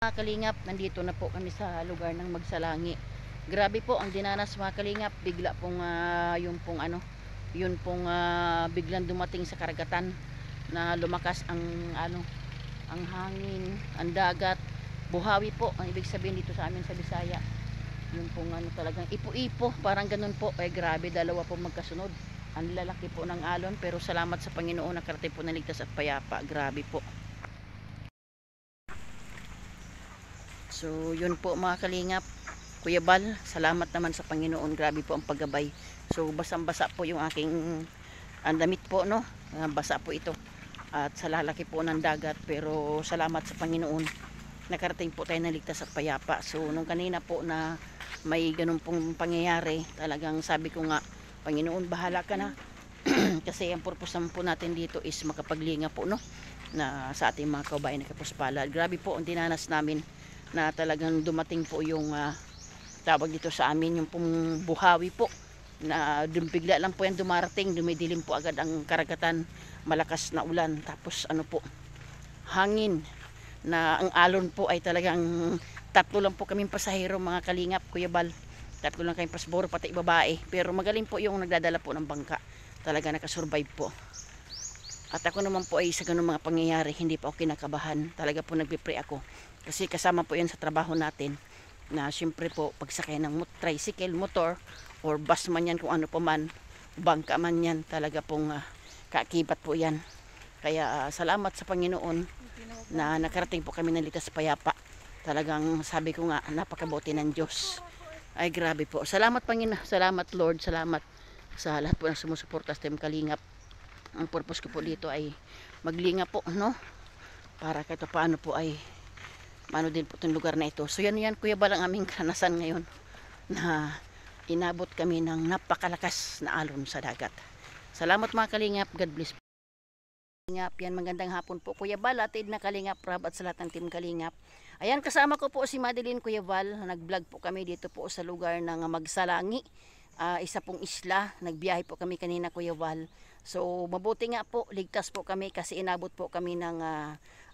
Mga kalingap, nandito na po kami sa lugar ng Magsalangi. Grabe po ang dinanas mga kalingap, bigla pong biglang dumating sa karagatan na lumakas ang ang hangin, ang dagat, buhawi po ang ibig sabihin dito sa amin sa Bisaya. Yun pong talagang ipo-ipo, parang ganun po. Grabe, dalawa po magkasunod. Ang lalaki po ng alon, pero salamat sa Panginoon nakarating po na ligtas at payapa. Grabe po. So yun po mga kalingap, Kuya Bal, salamat naman sa Panginoon, grabe po ang paggabay. So basang-basa po yung aking damit po, no, basa po ito at sa lalaki po ng dagat, pero salamat sa Panginoon nakarating po tayo ng ligtas at payapa. So nung kanina po na may ganun pong pangyayari, talagang sabi ko nga, Panginoon bahala ka na kasi ang purpose naman po natin dito is makapaglinga po, no, na sa ating mga kabayan na kapuspalad. Grabe po ang dinanas namin na talagang dumating po yung tawag dito sa amin, yung pong buhawi po na bigla lang po yan dumarating, dumidilim po agad ang karagatan, malakas na ulan, tapos po, hangin na ang alon po ay talagang tatlo lang po kaming pasahero mga kalingap, Kuya Bal, tatlo lang kaming pasahero pati babae, pero magaling po yung nagdadala po ng bangka, talaga nakasurvive po. At ako naman po ay sa ganung mga pangyayari hindi pa ako kinakabahan, talaga po nagpipray ako kasi kasama po yan sa trabaho natin na siyempre po pagsakay ng tricycle, motor or bus man yan, kung ano pa man, bangka man yan, talaga pong kaakibat po yan. Kaya salamat sa Panginoon na nakarating po kami ng ligtas payapa. Talagang sabi ko nga, napakabuti ng Diyos. Ay grabe po, salamat Panginoon, salamat Lord, salamat sa lahat po ng sumusuporta sa Team Kalingap. Ang purpose ko po dito ay maglinga po, no, para kahit paano po ay mano din po itong lugar na ito. So yan Kuya Bal ang aming karanasan ngayon na inabot kami ng napakalakas na alon sa dagat. Salamat mga kalingap, God bless po. Kalingap, yan magandang hapon po Kuya Bal, atid na Kalingap Rab at sa lahat ng Team Kalingap. Ayan, kasama ko po si Madeline, Kuya Bal, nag-vlog po kami dito po sa lugar ng Magsalangi, isa pong isla. Nagbiyahe po kami kanina Kuya Bal. So mabuti nga po, ligtas po kami kasi inabot po kami ng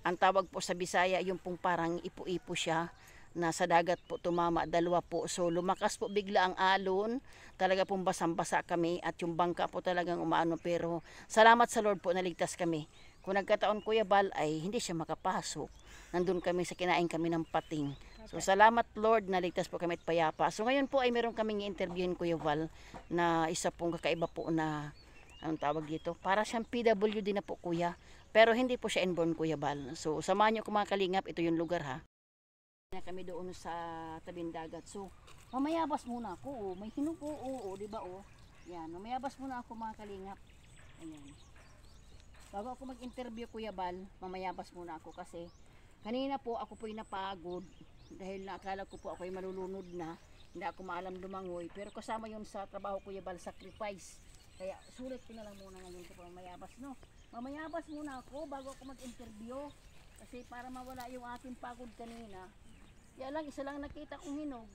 ang tawag po sa Bisaya, yung pong parang ipo-ipo siya na sa dagat po tumama, dalawa po. So lumakas po bigla ang alon, talaga pong basang-basa kami at yung bangka po talagang umaano, pero salamat sa Lord po naligtas kami. Kung nagkataon Kuya Bal ay hindi siya makapasok, nandun kami sa kinain kami ng pating. So salamat Lord, naligtas po kami at payapa. So ngayon po ay meron kaming i-interviewin Kuya Bal na isa pong kakaiba po na anong tawag dito, para siyang PWD na po Kuya, pero hindi po siya inborn Kuya Bal. So samahan niyo ko mga kalingap, ito yung lugar ha. Kami doon sa tabing dagat. So mamayabas muna ako, oh. May hinog po, oh, di ba oh. Yan, mamayabas muna ako mga kalingap. Ayan. Bago ako mag-interview Kuya Bal, mamayabas muna ako kasi kanina po ako po'y napagod dahil nakakala ko po ako'y malulunod na, hindi ako maalam lumangoy, pero kasama yun sa trabaho Kuya Bal, sacrifice. Kaya sulit ko na lang muna ngayon sa mamayabas, no. Mamayabas muna ako bago ako mag-interview kasi para mawala yung aking pagod kanina. Kaya lang, isa lang nakita kong hinog.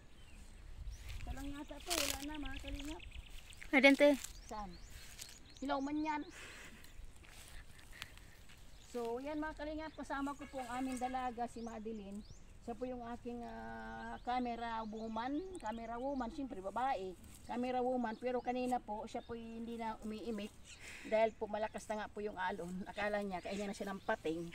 Isa lang yata to, wala na mga kalingap. Adente. Saan? Hilaw man yan. So yan mga kalingap, kasama ko po ang aming dalaga si Madeline. Siya po yung aking camera woman, siyempre babae, camera woman, pero kanina po siya po hindi na umiimik dahil po malakas na nga po yung alon. Akala niya kaya na siya ng pating.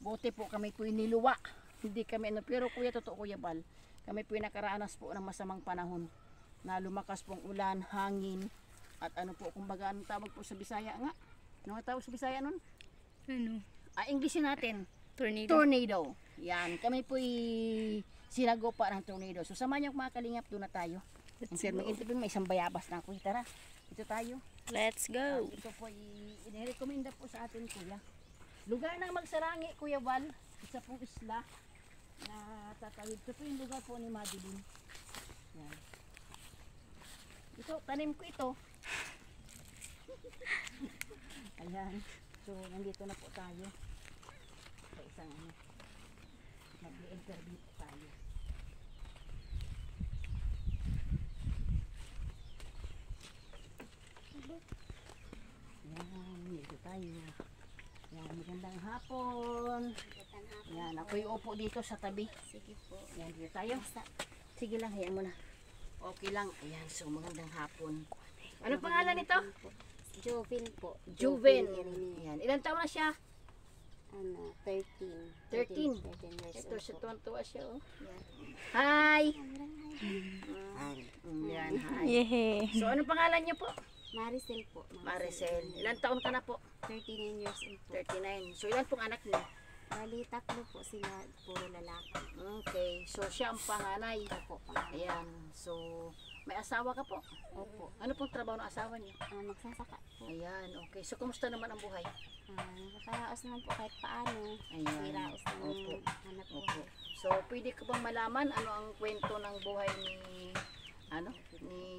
Buti po kami po niluwa, hindi kami pero Kuya, totoo Kuya Bal, kami po nakaranas po ng masamang panahon na lumakas pong ulan, hangin at po, kumbaga anong tawag po sa Bisaya nga, ano nga tawag sa Bisaya nun? Ano? Englishin natin. Tornado. Tornado. Yan. Kami po'y sinagopa ng tornado. So samahan niyo mga kalingap, doon na tayo. Mag-interview, may isang bayabas na ako. Tara, ito tayo. Let's go. Ito po'y inirekomenda po sa atin Kuya. Lugar ng Magsalangi Kuya Bal. Isa pong isla na tatawid. Ito po yung lugar po ni Madeline. Yan. Ito, tanim ko ito. Ayan. So, nandito na po tayo sa isang mag-i-interview po tayo. Ayan, dito tayo. Yan, magandang hapon. Yan, ako'y upo dito sa tabi. Sige po. Yan, dito tayo. Sige lang, hayaan mo na. Okay lang. Ayan, so magandang hapon. Ano pangalan nito? Joven po. Juven. Irene. Yan, ilang taon na siya? 13. 13. 13 years Ito, old sa po. tuwan-tuwa siya, oh. Yan. Hi! Yan, hi. Yehey. So, ano pangalan niyo po? Maricel po. Maricel. Ilang taon ka na po? 39 years old po. 39. So, ilan pong anak niyo? Bali, tatlo po sila. Puro lalaki. Okay. So, siya ang panganay. Opo. Pangalan. Ayan. So, may asawa ka po? Opo. Ano pong trabaho ng asawa niyo? Nagsasaka po. Ayan. Okay. So, kumusta naman ang buhay? Nakakaraos naman po kahit paano. Ayan. Siraos ng Opo. hanap Opo. buhay. So, pwede ko bang malaman ano ang kwento ng buhay ni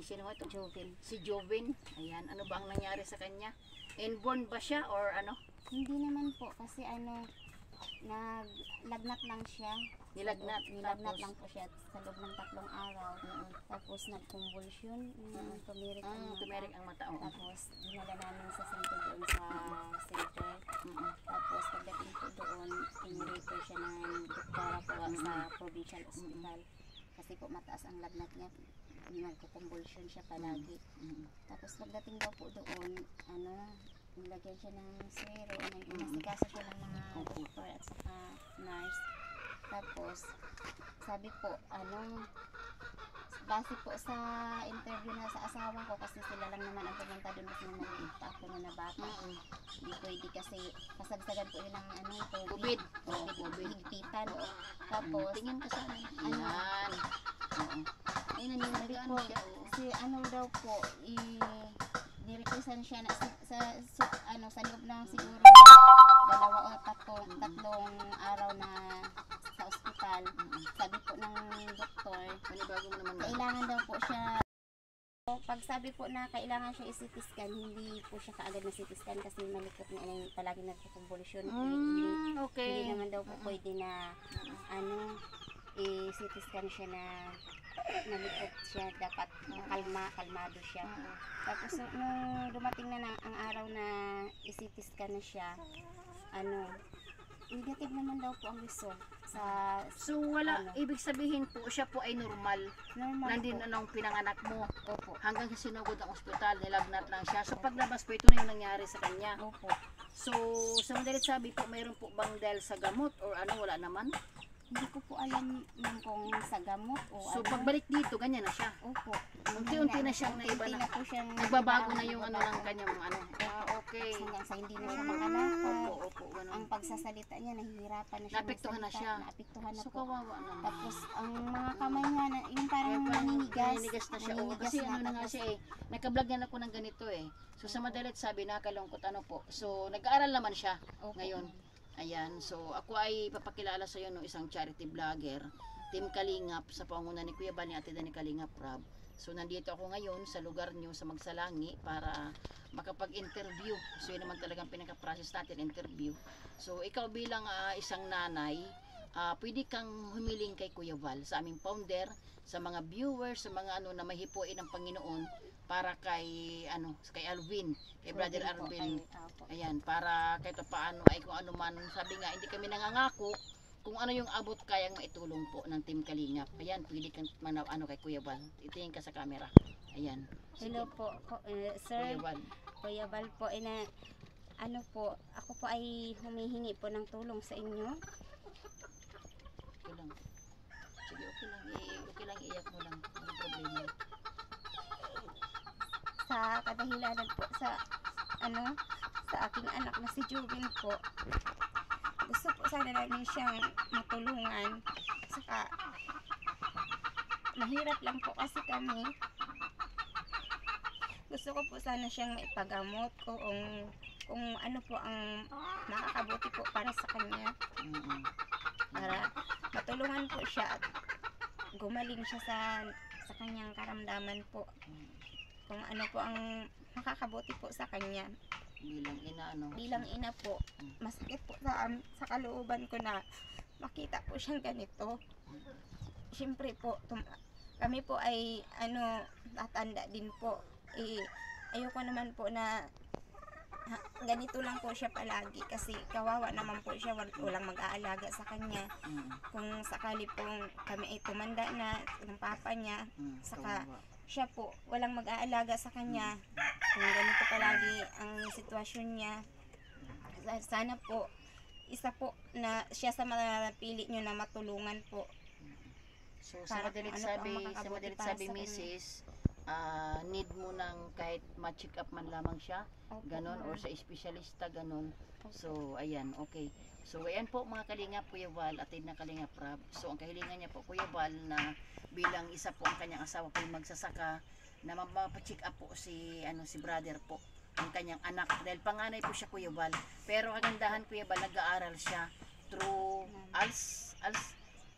sino nga ito? Joven. Si Joven. Ayan. Ano ba ang nangyari sa kanya? Inborn ba siya or ano? Hindi naman po kasi naglagnat lang siya. Nilagnat. Nilagnat Tapos? lang po siya sa loob ng 3 araw. Tapos nag-convulsion, tumirik ang mata. Tumerik ang mata. Oo. Tapos dinala namin sa center doon sa center. Tapos pagdating po doon, pinrefer siya ng doktora po sa provincial hospital. Kasi po mataas ang lagnat niya. Nagko-convulsion siya palagi. Tapos pagdating daw po doon, nilagyan siya ng suero, inasikaso siya ng mga doktor at saka nurse. Tapos, sabi po, base po sa interview na sa asawa ko, kasi sila lang naman ang pumunta doon kasi naliit pa ako na bata. Hindi pwede kasi kasagsagan po yun ng COVID. COVID. Higpitan. Tapos, Tingin ka sa amin. Ayan. ay nangyari po, kasi daw po, nirequestan siya na sa loob ng siguro 2 o 3 araw na sa ospital. Sabi po ng doktor, Panibago mo naman. kailangan daw po siya, pag sabi po na kailangan siya i-CT scan, hindi po siya kaagad na CT scan kasi malikot na palagi nagko-convulsion. Hindi Okay. naman daw po pwede na i-CT scan siya na nalikot siya, dapat kalmado siya. Tapos nung dumating na ang araw na i-CT scan na siya, negative naman daw po ang result sa So, wala, ibig sabihin po, siya po ay normal. normal Nandun po. anong pinanganak mo. Opo. Hanggang sa sinugod ang ospital, nilagnat lang siya. So, paglabas po, ito na yung nangyari sa kanya. Opo. So, sa madalit sabi po, mayroon po bang dahil sa gamot or wala naman? Hindi ko po alam kung sa gamot o So, pagbalik dito, ganyan na siya. Opo. Unti-unti na siyang naiba Unti na. na po siyang Nagbabago na yung ng kanyang okay. hanggang sa hindi na siya makalakad. Opo, Ang ganun. pagsasalita niya, nahihirapan na siya. Naapektuhan na magsalita. siya. Naapektuhan na So, po. kawawa naman. Tapos, ang mga kamay niya, yung parang Naninigas na siya. Oo, Naninigas kasi na. na nga Tapos, siya nagka-vlog yan ako ng ganito So, sa madalit sabi, nakalungkot po. So, nag-aaral naman siya Opo. ngayon. Ayan, so ako ay papakilala sa iyo ng isang charity vlogger, Team Kalingap, sa pangunguna ni Kuya Bal, ni Ate Dani Kalingap Rab. So nandito ako ngayon sa lugar nyo sa Magsalangi para makapag-interview. So yun naman talagang pinaka-process natin, interview. So ikaw bilang isang nanay, pwede kang humiling kay Kuya Val, sa aming founder, sa mga viewers, sa mga na mahipuin ng Panginoon para kay kay Alvin, kay Brother Alvin. Ayan, para kahit paano ay kung ano man, sabi nga hindi kami nangangako kung ano yung abot kayang maitulong po ng Team Kalingap. Ayan, pwede kang kay Kuya Val. Itingin ka sa camera. Ayan. Hello po, sir. Kuya Val. Kuya Val po, ako po ay humihingi po ng tulong sa inyo. Okay lang. Sige, okay lang. Okay lang, iyak mo lang. Walang problema. Sa kadahilanan po sa aking anak na si Jubin po. Gusto po sana namin siyang matulungan. Saka mahirap lang po kasi kami. Gusto ko po sana siyang maipagamot kung ano po ang makakabuti po para sa kanya. Para matulungan po siya at gumaling siya sa kanyang karamdaman po. Kung ano po ang makakabuti po sa kanya. Bilang ina po, masakit po sa kalooban ko na makita po siyang ganito. Siyempre po, kami po ay tatanda din po. Ayoko naman po na ganito lang po siya palagi kasi kawawa naman po siya, walang mag-aalaga sa kanya. Kung sakali pong kami ay tumanda na ng papa niya, saka siya po walang mag-aalaga sa kanya. Kung ganito palagi ang sitwasyon niya, sana po isa po na siya sa mapili nyo na matulungan po. So sa Para madalit ano po ang sabi, makakabuti para sa misis, need mo ng kahit ma-check up man lamang siya, Opo, ganon, or ma'am. sa espesyalista, ganon. So ayan, okay. So ayan po mga kalingap, Kuya Val, atid na kalingap Rab. So ang kahilingan niya po, Kuya Val, na bilang isa po ang kanyang asawa po yung magsasaka, na mapacheck up po si brother po, ang kanyang anak, dahil panganay po siya, Kuya Val. Pero ang gandahan, Kuya Val, nag-aaral siya through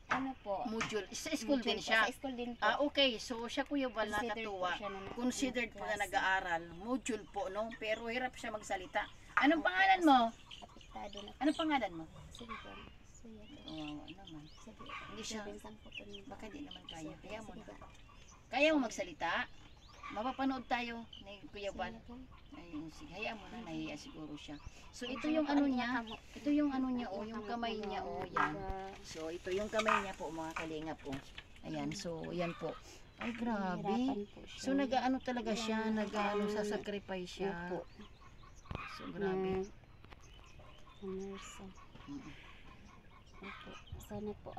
Ano po? module. Sa school din Module po, siya. Sa school din po. Okay. So, siya, Kuya Val, Considered nakatuwa. po siya na Considered po na klase. nag-aaral. Module po, no? Pero hirap siya magsalita. Anong pangalan mo? Apektado na. Anong pangalan mo? Sige po. Suya po. Naman. Sige. Hindi siya. Binsang po to niya. Baka di naman kaya. Kaya mo Sige na. po. Kaya mo magsalita? Mapapanood tayo ni Kuya Val. Sige po. Ayun, sige, hayaan mo na, nahiya siguro siya. So, ito yung ano niya. Ito yung ano niya, oh, yung kamay niya, oh, yan. So, ito yung kamay niya po, mga kalingap, oh. Ayan, so, yan po. Ay, grabe. Nahirapan po siya. So, nag-ano talaga siya, nag-ano, sasacrifice siya. Opo. So, grabe. Nurse. Mm. Opo. Sana po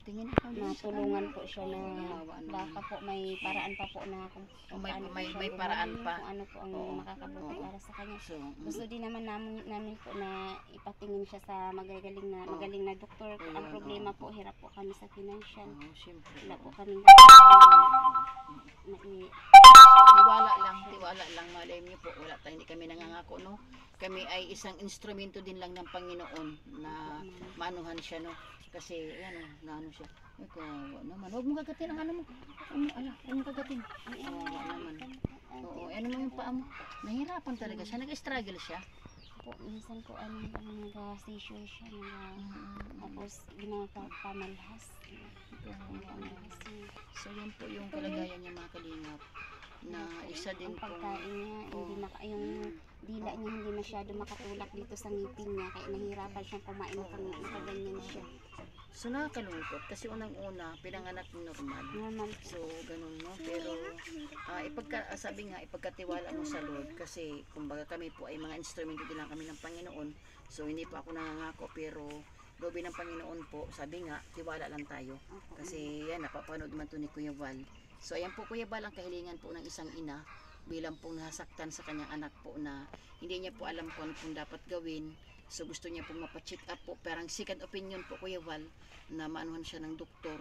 Tingin ikaw din. matulungan po siya na Kawawa naman. baka po may paraan pa po na kung May- paano po may- siya may paraan gumaling, pa. kung ano po ang Oo. makakabuti Oo. para sa kanya. So, Gusto din naman namin po na ipatingin siya sa magaling na doktor. Oo, Ang problema oo. po, hirap po kami sa financial. syempre. Wala po kami So, tiwala lang, malay niyo po, wala tayo, hindi kami nangangako, no? Kami ay isang instrumento din lang ng Panginoon na maanuhan siya, no? Kasi, ayan, naano siya. Ay, kawawa naman. Huwag mo kagatin ang ano mo. Huwag mo kagatin. Kawawa naman. Oo, ano mo yung paa mo? Nahirapan talaga siya. Nag-struggle siya. po, minsan po nag-seizure siya, tapos ginagapamalhas. So, yan po yung kalagayan niya, mga kalingap. Na isa din Ang pong... pagkain niya, yung dila niya hindi masyado makatulak dito sa ngipin niya, kaya nahihirapan siyang kumain pag nakaganyan siya. So, nakakalungkot kasi unang-una, pinanganak ng normal. Normal. So, ganun, no? Pero, sabi nga, ipagkatiwala mo sa Lord kasi, kumbaga kami po ay mga instrumento din lang kami ng Panginoon. So, hindi pa ako nangangako, pero lobi ng Panginoon po, sabi nga, tiwala lang tayo. Kasi, yan, napapanood man to ni Kuya Val. So, ayan po, Kuya Val, ang kahilingan po ng isang ina, bilang pong nasaktan sa kanyang anak po na hindi niya po alam kung ano pong dapat gawin. So, gusto niya pong mapacheck up po. Parang second opinion po, Kuya Val, na maanuhan siya ng doktor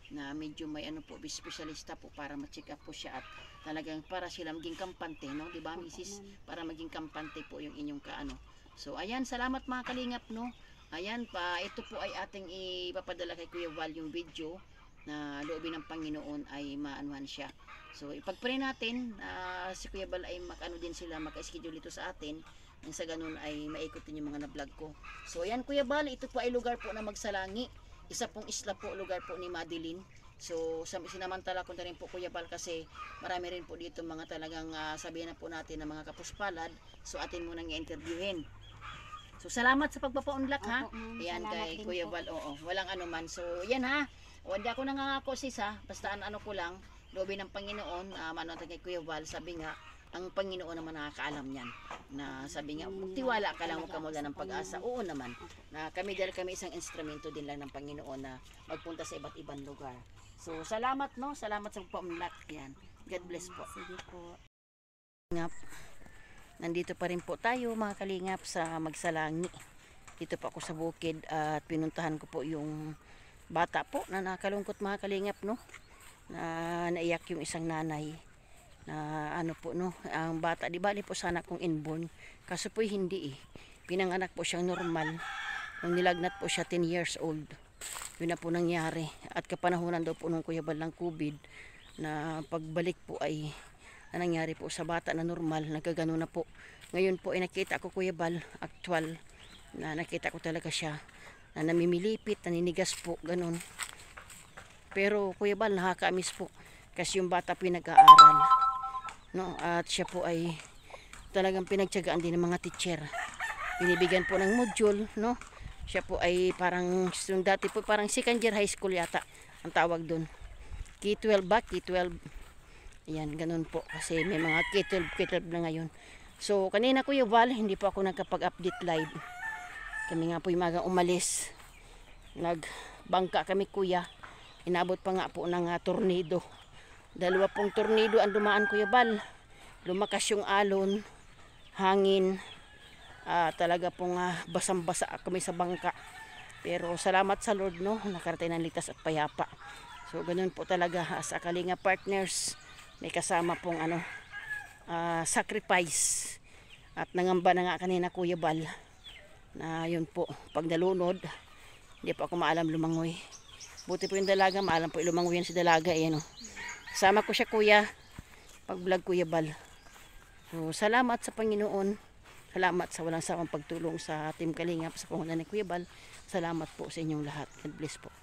na medyo may specialista po para ma-check up po siya at talagang para sila maging kampante, no? Di ba, Mrs.? Para maging kampante po yung inyong kaano. So, ayan, salamat mga kalingap, no? Ayan pa, ito po ay ating ipapadala kay Kuya Val yung video na loobin ng Panginoon ay maanuhan siya. So, ipag-pray natin si Kuya Val ay mag-ano din sila, mag-schedule ito sa atin. Nang sa ganun ay maikutin yung mga na-vlog ko. So, ayan Kuya Val, ito po ay lugar po na Magsalangi. Isa pong isla po, lugar po ni Madeline. So, sinamantala ko na rin po Kuya Val kasi marami rin po dito mga talagang sabihin na po natin na mga kapuspalad. So, atin munang i-interviewin. So, salamat sa pagpapa-unlock, ha? Ayan kay Kuya Val, oo. Walang ano man. So, yan ha. O, hindi ako nangangako sis ha. Basta ano ko lang, loobin ng Panginoon, manood kay Kuya Val, sabi nga, ang Panginoon naman nakakaalam yan. Na sabi nga, tiwala ka lang, huwag ka mula ng pag-asa. Oo naman. Na kami dahil kami isang instrumento din lang ng Panginoon na magpunta sa iba't ibang lugar. So, salamat no. Salamat sa pagpa-unlock. Yan. God bless po. Sige po. Nandito pa rin po tayo mga kalingap sa Magsalangi. Dito po ako sa bukid at pinuntahan ko po yung bata po na nakalungkot mga kalingap, no? Na naiyak yung isang nanay na ano po, no? Ang bata, di bali po sana kung inborn, kaso po hindi pinanganak po siyang normal. Nung nilagnat po siya 10 years old, yun na po nangyari. At kapanahonan daw po nung Kuya Val ng COVID na pagbalik po ay nangyari po sa bata na normal, nagkagano na po. Ngayon po ay nakita ko Kuya Val, actual na nakita ko talaga siya na namimilipit, naninigas po, ganun. Pero Kuya Val, nakakamiss po kasi yung bata pinag-aaral, no? At siya po ay talagang pinagtiyagaan din ng mga teacher. Binibigyan po ng module, no? Siya po ay parang, yung dati po parang second year high school yata ang tawag doon. K-12 ba? K-12. Ayan, ganun po. Kasi may mga K-12 na ngayon. So, kanina Kuya Val, hindi po ako nagkapag-update live. Kami nga po yung magang umalis. Nagbangka kami Kuya. Inabot pa nga po ng tornado. 2 pong tornado ang dumaan Kuya Val. Lumakas yung alon, hangin. Talaga pong basang-basa kami sa bangka. Pero salamat sa Lord, no? Nakarating ng ligtas at payapa. So, ganun po talaga sa Kalinga Partners. May kasama pong sacrifice. At nangamba na nga kanina Kuya Bal na yun po, pag nalunod, hindi po ako maalam lumangoy. Buti po yung dalaga, maalam po lumangoy yan si dalaga. No? Kasama ko siya Kuya, pag vlog Kuya Bal. So, salamat sa Panginoon. Salamat sa walang sawang pagtulong sa Team Kalinga, sa pangunan ni Kuya Bal. Salamat po sa inyong lahat. God bless po.